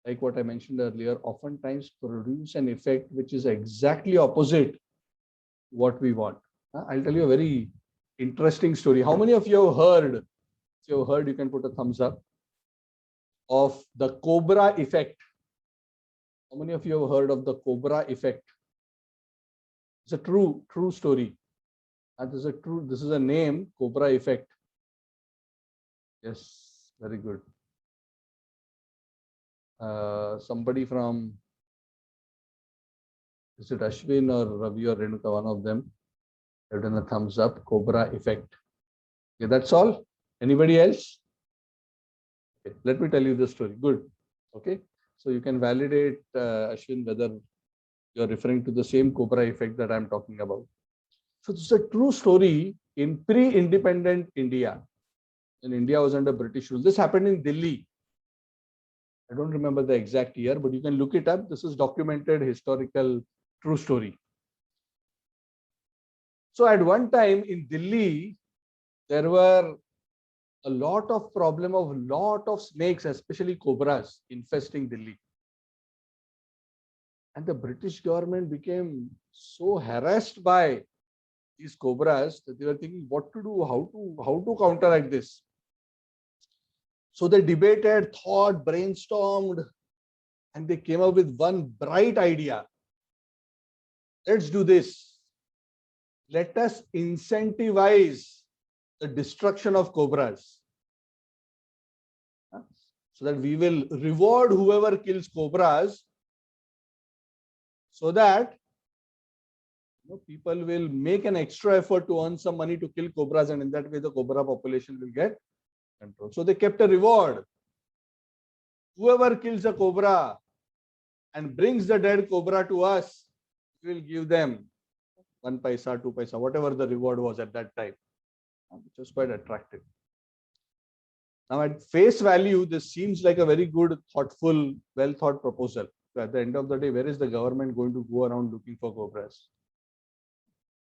A: like what I mentioned earlier, oftentimes produce an effect which is exactly opposite what we want. I'll tell you a very interesting story. How many of you have heard? If you have heard, you can put a thumbs up, of the Cobra effect. How many of you have heard of the Cobra effect? It's a true story. This is a name, Cobra effect. Yes, very good. Somebody from, is it Ashwin or Ravi or Renuka, one of them, have done a thumbs up, Cobra effect. Okay, that's all. Anybody else? Okay, let me tell you the story. Good. Okay. So you can validate, Ashwin, whether you're referring to the same Cobra effect that I'm talking about. So this is a true story in pre-independent India. When India was under British rule. This happened in Delhi. I don't remember the exact year, but you can look it up. This is documented, historical, true story. So at one time in Delhi, there were a lot of problem of lot of snakes, especially cobras, infesting Delhi. And the British government became so harassed by these cobras that they were thinking what to do, how to counteract this. So they debated, thought, brainstormed, and they came up with one bright idea. let's do this. Let us incentivize the destruction of cobras, so that we will reward whoever kills cobras, so that people will make an extra effort to earn some money to kill cobras, and in that way the cobra population will get control. So they kept a reward. Whoever kills a cobra and brings the dead cobra to us, we will give them 1 paisa, 2 paisa, whatever the reward was at that time, which was quite attractive. Now, at face value, this seems like a very good, thoughtful, well thought proposal. So at the end of the day, where is the government going to go around looking for cobras?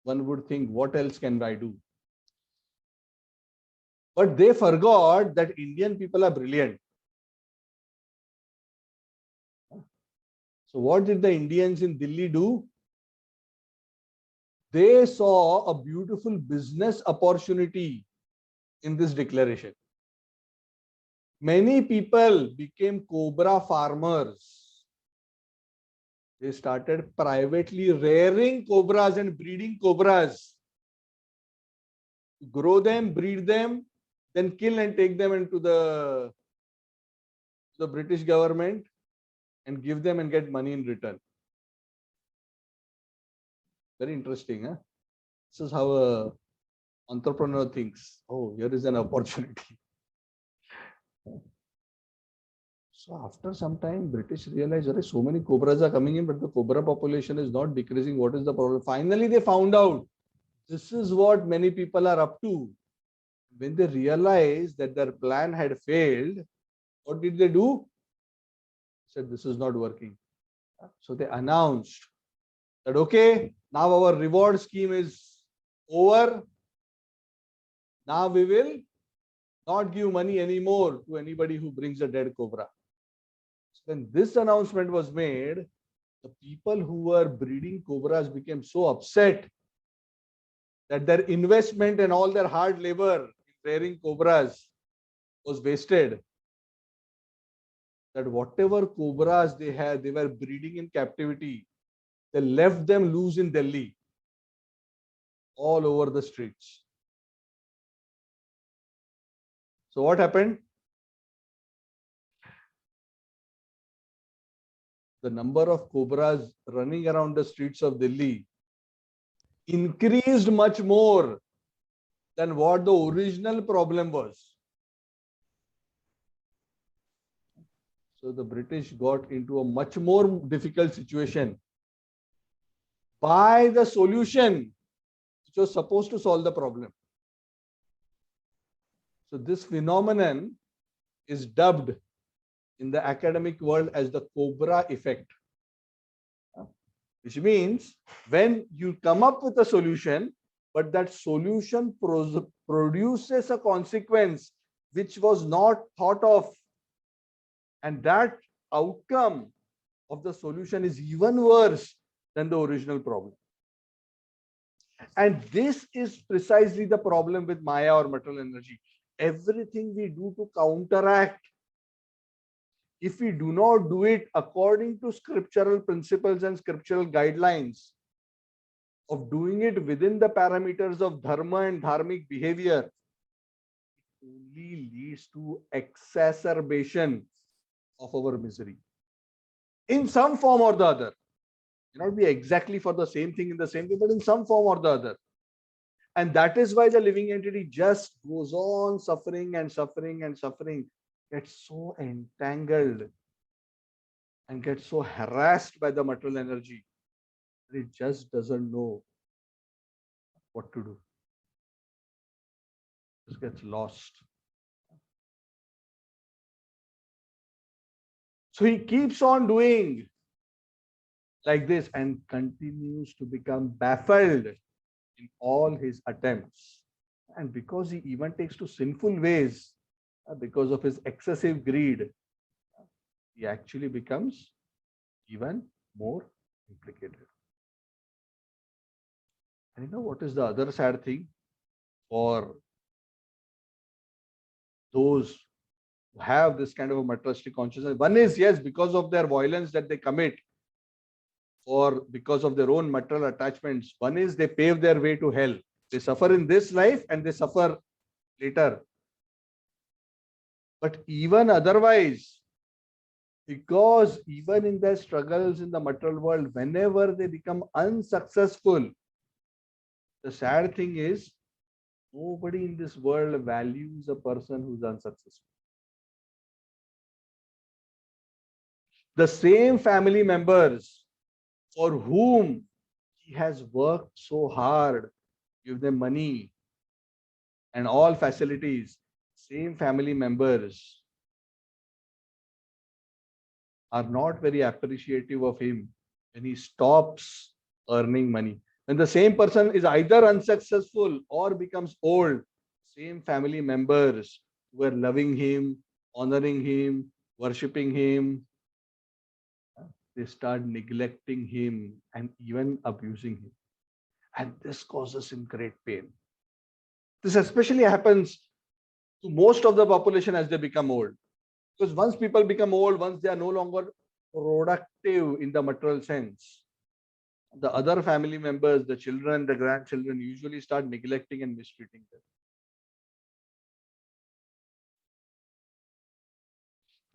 A: One would think, what else can I do? But they forgot that Indian people are brilliant. So what did the Indians in Delhi do? They saw a beautiful business opportunity in this declaration. Many people became cobra farmers. They started privately rearing cobras and breeding cobras. Grow them, breed them, then kill and take them into the British government and give them and get money in return. Very interesting, huh? This is how an entrepreneur thinks. Oh, here is an opportunity. So after some time, British realized, there so many cobras are coming in, but the cobra population is not decreasing. What is the problem? Finally, they found out this is what many people are up to. When they realized that their plan had failed, what did they do? They said, this is not working. So they announced that, okay, now our reward scheme is over. Now we will not give money anymore to anybody who brings a dead cobra. So when this announcement was made, the people who were breeding cobras became so upset that their investment and all their hard labor in rearing cobras was wasted. That whatever cobras they had, they were breeding in captivity. They left them loose in Delhi, all over the streets. So what happened? The number of cobras running around the streets of Delhi increased much more than what the original problem was. So the British got into a much more difficult situation by the solution which was supposed to solve the problem. So this phenomenon is dubbed in the academic world as the cobra effect, which means when you come up with a solution, but that solution produces a consequence which was not thought of, and that outcome of the solution is even worse than the original problem. And this is precisely the problem with Maya or material energy. Everything we do to counteract, if we do not do it according to scriptural principles and scriptural guidelines of doing it within the parameters of dharma and dharmic behavior, it only leads to exacerbation of our misery in some form or the other. It may not be exactly for the same thing in the same way, but in some form or the other. And that is why the living entity just goes on suffering and suffering and suffering, gets so entangled and gets so harassed by the material energy that it just doesn't know what to do. Just gets lost. So he keeps on doing like this and continues to become baffled in all his attempts. And because he even takes to sinful ways, because of his excessive greed, he actually becomes even more implicated. And you know what is the other sad thing for those who have this kind of a materialistic consciousness? One is, yes, because of their violence that they commit. or because of their own material attachments. One is they pave their way to hell. They suffer in this life and they suffer later. But even otherwise, because even in their struggles in the material world, whenever they become unsuccessful, the sad thing is nobody in this world values a person who's unsuccessful. The same family members for whom he has worked so hard, give them money and all facilities, same family members are not very appreciative of him when he stops earning money. When the same person is either unsuccessful or becomes old, same family members who are loving him, honoring him, worshipping him, they start neglecting him and even abusing him. And this causes him great pain. This especially happens to most of the population as they become old. Because once people become old, once they are no longer productive in the material sense, the other family members, the children, the grandchildren usually start neglecting and mistreating them.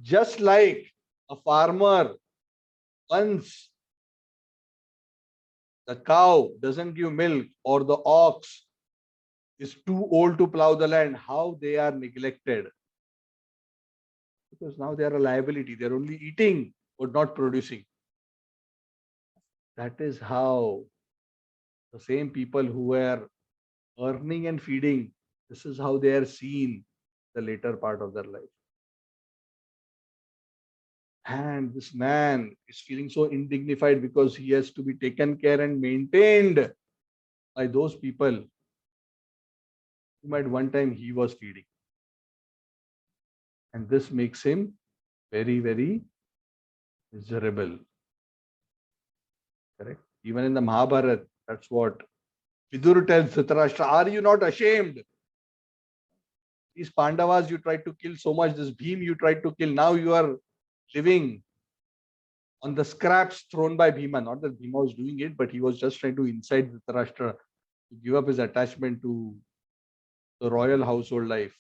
A: Just like a farmer, once the cow doesn't give milk or the ox is too old to plow the land, how they are neglected. Because now they are a liability. They're only eating but not producing. That is how the same people who were earning and feeding, this is how they are seen the later part of their life. And this man is feeling so indignified because he has to be taken care and maintained by those people whom at one time he was feeding. And this makes him very, very miserable. Correct? Even in the Mahabharata, that's what Vidur tells Dhritarashtra, are you not ashamed? These Pandavas you tried to kill so much, this Bhim you tried to kill, now you are living on the scraps thrown by Bhima. Not that Bhima was doing it, but he was just trying to incite Dhritarashtra to give up his attachment to the royal household life.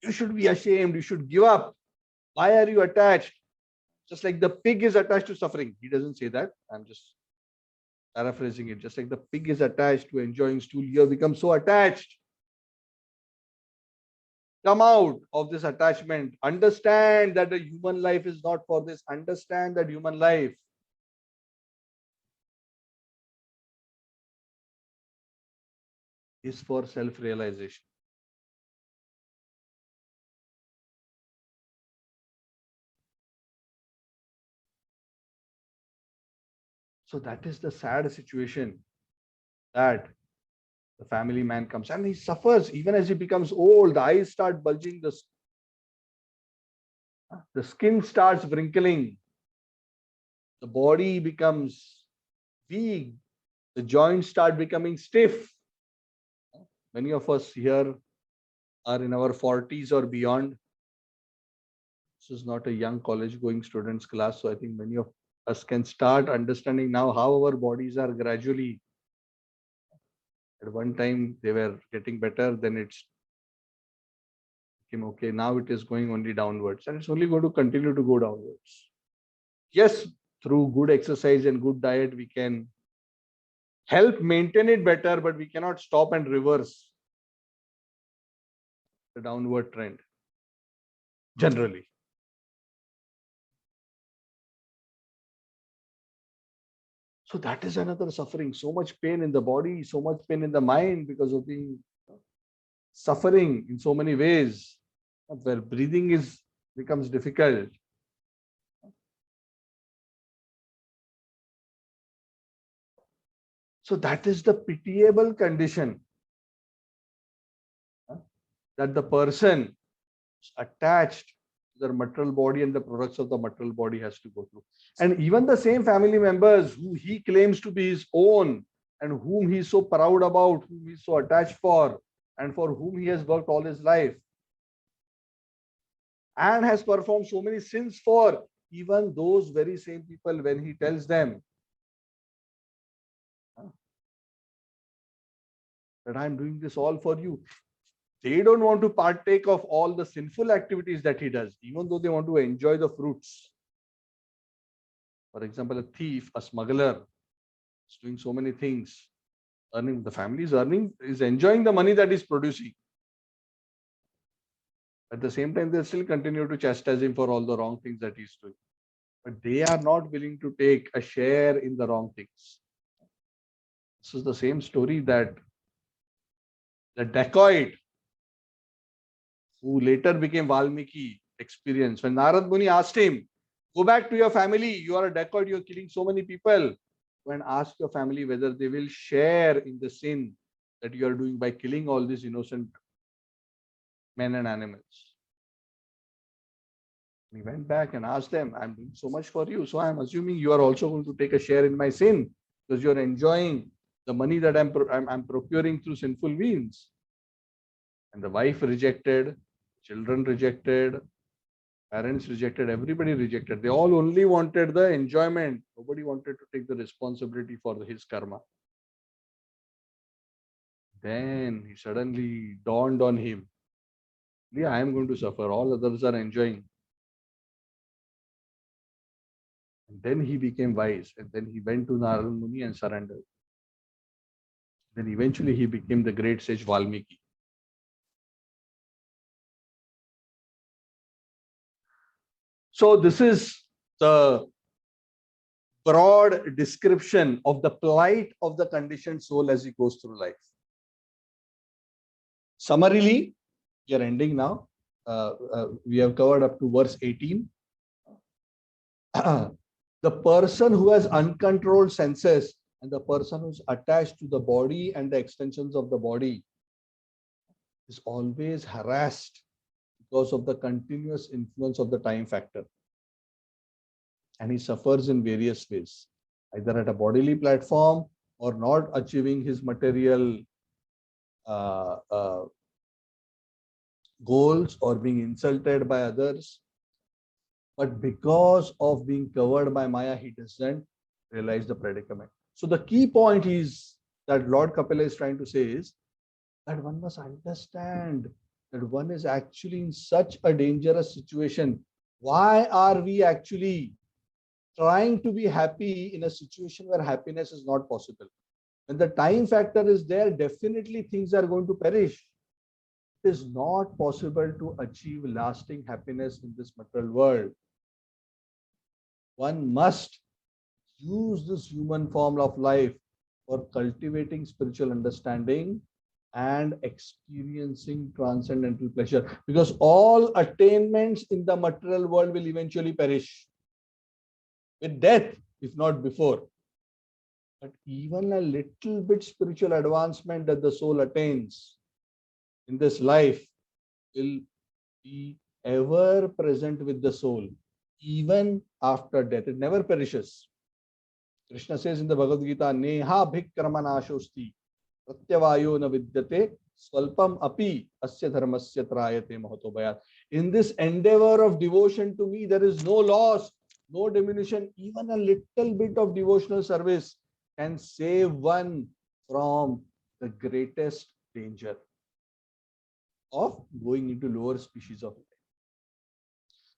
A: You should be ashamed. You should give up. Why are you attached? Just like the pig is attached to suffering. He doesn't say that. I'm just paraphrasing it. Just like the pig is attached to enjoying stool, you have become so attached. Come out of this attachment. Understand that the human life is not for this. Understand that human life is for self-realization. So that is the sad situation that the family man comes and he suffers even as he becomes old. The eyes start bulging, the skin starts wrinkling, the body becomes weak, the joints start becoming stiff. Many of us here are in our 40s or beyond. This is not a young college going students class, so I think many of us can start understanding now how our bodies are gradually, at one time they were getting better, then it's became okay, now it is going only downwards and it's only going to continue to go downwards. Yes, through good exercise and good diet we can help maintain it better, but we cannot stop and reverse the downward trend generally. So that is another suffering. So much pain in the body, so much pain in the mind because of being suffering in so many ways, where breathing becomes difficult. So that is the pitiable condition that the person attached to their material body and the products of the material body has to go through. And even the same family members who he claims to be his own and whom he is so proud about, whom he is so attached for, and for whom he has worked all his life and has performed so many sins for, even those very same people, when he tells them that I'm doing this all for you. They don't want to partake of all the sinful activities that he does, even though they want to enjoy the fruits. For example, a thief, a smuggler is doing so many things, earning, the family is earning, is enjoying the money that is producing. At the same time, they still continue to chastise him for all the wrong things that he's doing. But they are not willing to take a share in the wrong things. This is the same story that the dacoit who later became Valmiki experienced. When Narad Muni asked him, go back to your family, you are a dacoit, you are killing so many people. When ask your family whether they will share in the sin that you are doing by killing all these innocent men and animals. He went back and asked them, I'm doing so much for you, so I'm assuming you are also going to take a share in my sin because you're enjoying the money that I'm procuring through sinful means. And the wife rejected, children rejected, parents rejected, everybody rejected. They all only wanted the enjoyment. Nobody wanted to take the responsibility for his karma. Then he suddenly dawned on him, yeah, I am going to suffer. All others are enjoying. And then he became wise. And then he went to Narada Muni and surrendered. Then eventually he became the great sage Valmiki. So this is the broad description of the plight of the conditioned soul as he goes through life. Summarily, we are ending now. We have covered up to verse 18. The person who has uncontrolled senses and the person who's attached to the body and the extensions of the body is always harassed because of the continuous influence of the time factor. And he suffers in various ways, either at a bodily platform or not achieving his material goals or being insulted by others. But because of being covered by Maya, he doesn't realize the predicament. So the key point is that Lord Kapila is trying to say is that one must understand that one is actually in such a dangerous situation. Why are we actually trying to be happy in a situation where happiness is not possible? When the time factor is there, definitely things are going to perish. It is not possible to achieve lasting happiness in this material world. One must use this human form of life for cultivating spiritual understanding and experiencing transcendental pleasure, because all attainments in the material world will eventually perish with death, if not before. But even a little bit spiritual advancement that the soul attains in this life will be ever present with the soul, even after death. It never perishes. Krishna says in the Bhagavad Gita, Neha bhikramanashosti pratyavayo na vidyate swalpam api asya dharmasya trayate mahato bhayat. In this endeavor of devotion to me, there is no loss, no diminution. Even a little bit of devotional service can save one from the greatest danger of going into lower species of life.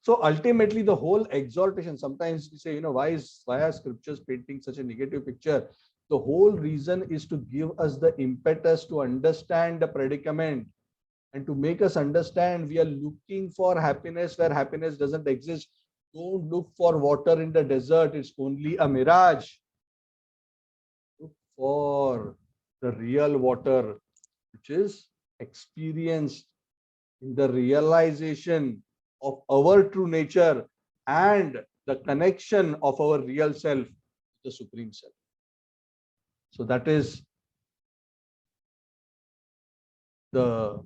A: So ultimately, the whole exhortation, sometimes we say, why are scriptures painting such a negative picture? The whole reason is to give us the impetus to understand the predicament and to make us understand we are looking for happiness where happiness doesn't exist. Don't look for water in the desert. It's only a mirage. Look for the real water, which is experienced in the realization of our true nature and the connection of our real self, the Supreme Self. So that is the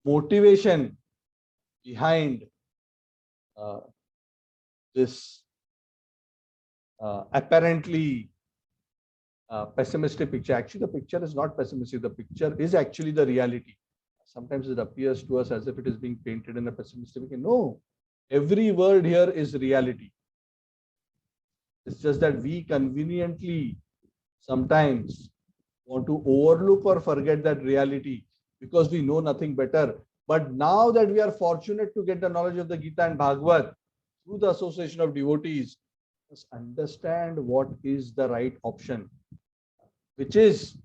A: motivation behind this apparently pessimistic picture. Actually, the picture is not pessimistic. The picture is actually the reality. Sometimes it appears to us as if it is being painted in a pessimistic way. No, every word here is reality. It's just that we conveniently sometimes want to overlook or forget that reality because we know nothing better. But now that we are fortunate to get the knowledge of the Gita and Bhagavad through the association of devotees, let's understand what is the right option, which is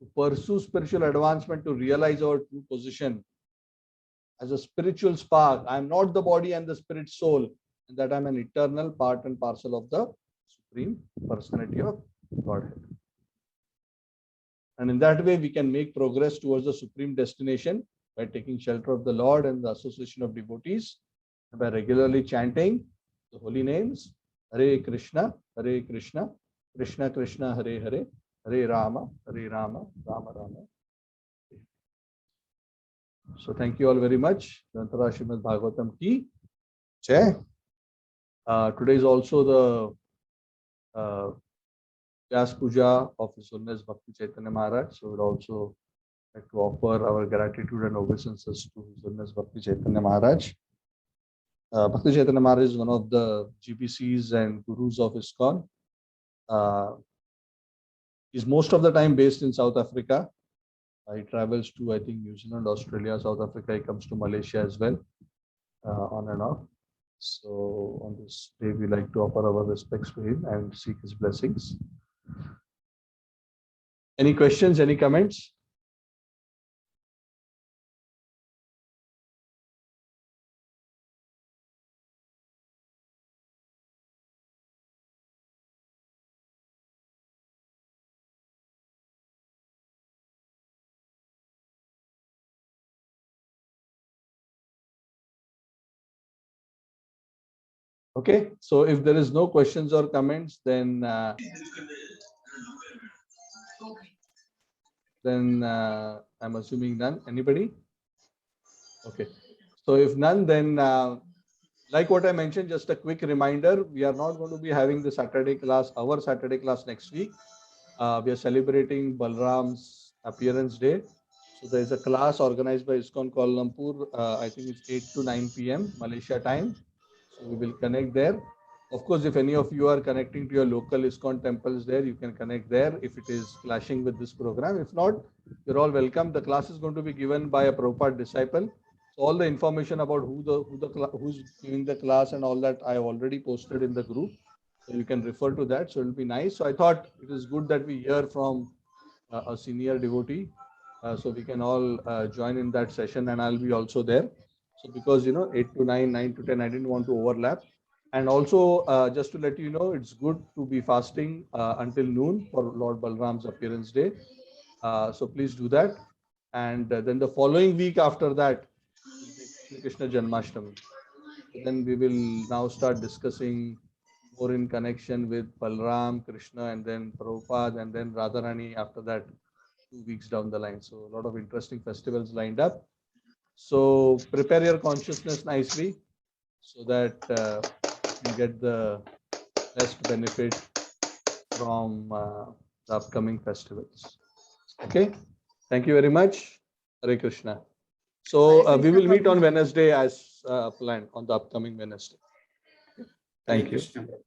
A: to pursue spiritual advancement, to realize our true position as a spiritual spark. I am not the body and the spirit soul, and that I am an eternal part and parcel of the Supreme Personality of Godhead. And in that way, we can make progress towards the supreme destination by taking shelter of the Lord and the association of devotees, and by regularly chanting the holy names, Hare Krishna, Krishna Krishna, Hare Hare, Hare Rama, Rama Rama. So thank you all very much. Jantara Srimad Bhagavatam-C3. Today is also the Vyas Puja of His Holiness Bhakti Chaitanya Maharaj. So we would also like to offer our gratitude and obeisances to His Holiness Bhakti Chaitanya Maharaj. Bhakti Chaitanya Maharaj is one of the GPCs and gurus of ISKCON. He's most of the time based in South Africa. He travels to, I think, New Zealand, Australia, South Africa. He comes to Malaysia as well, on and off. So on this day, we like to offer our respects to him and seek his blessings. Any questions, any comments? Okay, so if there is no questions or comments, then I'm assuming none. Anybody? Okay, so if none, then like what I mentioned, just a quick reminder, we are not going to be having the Saturday class, our Saturday class next week. We are celebrating Balram's appearance day. So there is a class organized by ISKCON Kuala Lumpur. I think it's 8 to 9 p.m. Malaysia time. So we will connect there. Of course, if any of you are connecting to your local ISKCON temples there, you can connect there if it is clashing with this program. If not, you're all welcome. The class is going to be given by a Prabhupada disciple. So all the information about who's giving the class and all that I have already posted in the group. So you can refer to that. So it'll be nice. So I thought it is good that we hear from a senior devotee. So we can all join in that session, and I'll be also there. So because 8 to 9, 9 to 10, I didn't want to overlap. And also just to let you know, it's good to be fasting until noon for Lord Balram's appearance day. So please do that. And then the following week after that, Shri Krishna Janmashtami. Then we will now start discussing more in connection with Balram, Krishna, and then Prabhupada, and then Radharani after that, 2 weeks down the line. So a lot of interesting festivals lined up. So prepare your consciousness nicely so that you get the best benefit from the upcoming festivals. Okay. Thank you very much. Hare Krishna. So we will meet on Wednesday as planned on the upcoming Wednesday. Thank you.
C: Thank you.